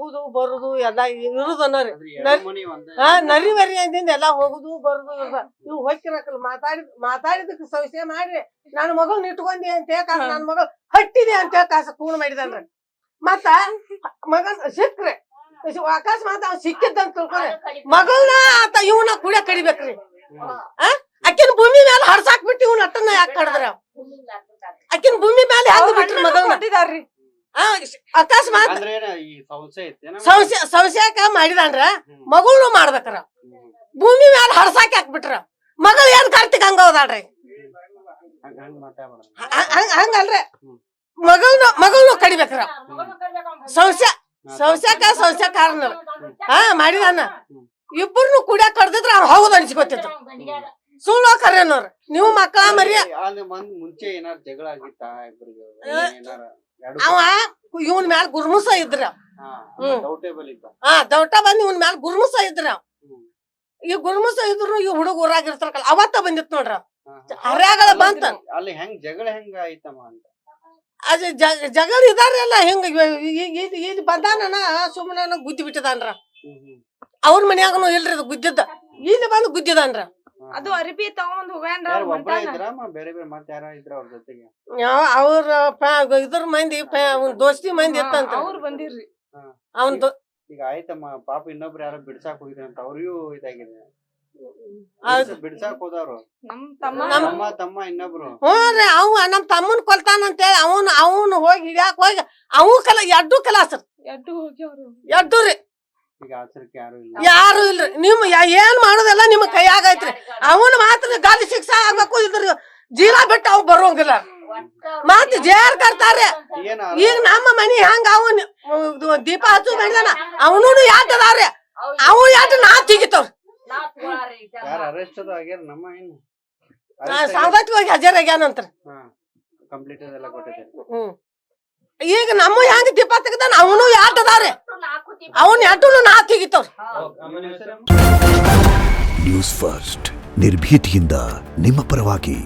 ಹೋಗುದು ಬರುದು ಎಲ್ಲಾ ಇರುದನ್ನರಿ ನರಿ ವರಿ ಅಂದಿಂದ ಎಲ್ಲಾ ಹೋಗುದು ಬರುದು ಇವ್ ಹೊಕ್ಕಿರಕಲ್ ಮಾತಾಡಿದಕ್ಕೆ ಸಂಶಯ ಮಾಡ್ರಿ ನನ್ ಮಗಳನ್ನ ಇಟ್ಕೊಂಡಿ ಅಂತ ಕಾಸ ನನ್ ಮಗಳು ಹಟ್ಟಿದೆ ಅಂತ ಕಾಸ ಕೂಣ ಮಾಡಿದನ್ರಿ ಮತ್ತ ಮಗನ್ ಸಿಕ್ಕ್ರೆ ಅಕಸ್ಮಾತ್ ಅವ್ ಸಿಕ್ಕಿದ್ದಂತ ತಿಳ್ಕೊಂಡ್ರೆ ಮಗಳನ್ನ ಆತ ಇವನ ಕುಡಿಯ ಕಡಿಬೇಕ್ರಿ ಅಕ್ಕಿನ ಭೂಮಿ ಮೇಲೆ ಹಡ್ಸಾಕ್ಬಿಟ್ಟು ಇವ್ನ ಅಟ್ಟನ್ನ ಯಾಕೆ ಕಡದ್ರ ಅಕ್ಕಿನ ಭೂಮಿ ಮೇಲೆ ಹ್ಯಾಂಗ ಬಿಟ್ರಿ ಮಗಳನ್ನ ಅಕಸ್ಮಾತ್ ಸಂಶಯಕ ಮಾಡಿದಾನ್ರ ಮಗಳನು ಮಾಡ್ಬೇಕಾರ ಭೂಮಿ ಮ್ಯಾಲ ಹಡ್ಸಾಕ್ ಹಾಕ್ಬಿಟ್ರ ಮಗಳು ಏನ್ ಕಾರ್ತಿಕ್ ಹಂಗ ಹೋದಾಳ್ರಿ ಹಂಗಲ್ರಿ ಮಗಳನು ಕಡಿಬೇಕಾರ ಸಂಶಯ ಕಾರಣ ಮಾಡಿದಾನ ಇಬ್ಬರನ್ನು ಕುಡಿಯಾಕ ಕಡ್ದಿದ್ರ ಅವ್ರು ಹೌದು ಅನ್ಸ್ಕೊತಿದ್ರು ಸುಳ್ಳು ಕರೇನವ್ರ ನೀವು ಮಕ್ಕಳ ಮರಿ ಮುಂಚೆ ಏನಾರ ಜಗಳ ಆಗಿತ್ತ ಅವ ಇವನ್ ಮ್ಯಾಲ ಗುರ್ಮುಸ ಇದ್ರ ದೌಟ ಬಂದ್ ಇವನ್ ಮ್ಯಾಲ ಗುರ್ಮುಸ ಇದ್ರ ಈ ಗುರ್ಮುಸ ಇದ್ರು ಈ ಹುಡುಗ ಊರಾಗಿರ್ತಾರಲ್ಲ ಅವತ್ತ ಬಂದಿತ್ ನೋಡ್ರ ಹರ್ಯಾಗಳ ಬಂತ ಅಲ್ಲಿ ಹೆಂಗ್ ಜಗಳ ಹೆಂಗ ಆಯ್ತಮ್ಮ ಅಂತ ಅದ ಜಗಳ ಇದಾರಲ್ಲ ಹಿಂಗ ಇಲ್ಲಿ ಬಂದಾನ ಸುಮ್ಮನ ಗುದ್ದಿ ಬಿಟ್ಟಿದಾನ್ರ ಅವ್ರ ಮನ್ಯಾಗನು ಇಲ್ರಿ ಅದು ಗುದ್ದಿದ್ದ ಇಲ್ಲಿ ಬಂದು ಗುದ್ದಿದಾನ್ರ ಅದು ಅರಿಬಿ ತಗೊಂಡ್ ಹೋಗ್ಯಾನ್ರ ಅವ್ರ ಇದ್ರ ಮಂದಿ ದೋಸ್ತಿ ಮಂದಿ ಇತ್ತಂತ ಅವ್ರು ಬಂದಿರ್ರಿ ಅವನ್ ಈಗ ಆಯ್ತಮ್ಮ ಪಾಪ ಇನ್ನೊಬ್ರು ಯಾರೋ ಬಿಡ್ಸಾಕ್ ಹೋಗಿದ್ರ ಅಂತ ಅವ್ರಿಗೂ ಇದಾಗಿದೆ ಬಿಡ್ಸಾಕ್ ಹೋದವ್ರು ತಮ್ಮ ಇನ್ನೊಬ್ರು ಹ್ಞೂ ಅವ ನಮ್ ತಮ್ಮನ್ ಕೊಲ್ತಾನಂತೇಳಿ ಅವನು ಹೋಗಿ ಹಿಡಿಯಾಕ ಹೋಗಿ ಎಡ್ಡು ಕಲಾಸರ್ ಎಡ್ಡು ರೀ ಯಾರು ಇಲ್ರಿ ನಿಮ್ ಏನ್ ಮಾಡೋದೆಲ್ಲ ನಿಮ್ ಕೈಯಾಗೈತ್ರಿ ಅವನ್ ಮಾತ್ರ ಗಾಲಿ ಶಿಕ್ಷೆ ಆಗ್ಬೇಕು ಇದ್ರ ಜೀಲ ಬಿಟ್ಟು ಅವ್ ಬರೋಂಗಿಲ್ಲ ಮತ್ ಜೇರ್ ಕರ್ತಾರೆ ಈಗ ನಮ್ಮ ಮನಿ ಹಂಗ ಅವನ್ ದೀಪ ಹಚ್ಚು ಮಾಡಿದಾನ ಅವನು ಯಾಟ್ ಅದಾವ್ರಿ ಅವ್ ಯಾಟ್ ನಾ ತೆಗಿತವ್ರಿ ಸಾಂಗತ್ವಾಗಿ ಹಜಾರಾಗ್ಯಾನಂತ್ರ ಈಗ ನಮ್ಮ ಹೆಂಗ ದೀಪ ತೆಗ್ದಾನ ಅವನು ಯಾಟ್ ಅದಾವ್ರಿ ಅವನ್ ಯಾಟು ನಾ ತೆಗಿತವ್ರಿ ನ್ಯೂಸ್ ಫಸ್ಟ್ ನಿರ್ಭೀತಿಯಿಂದ ನಿಮ್ಮ ಪರವಾಗಿ.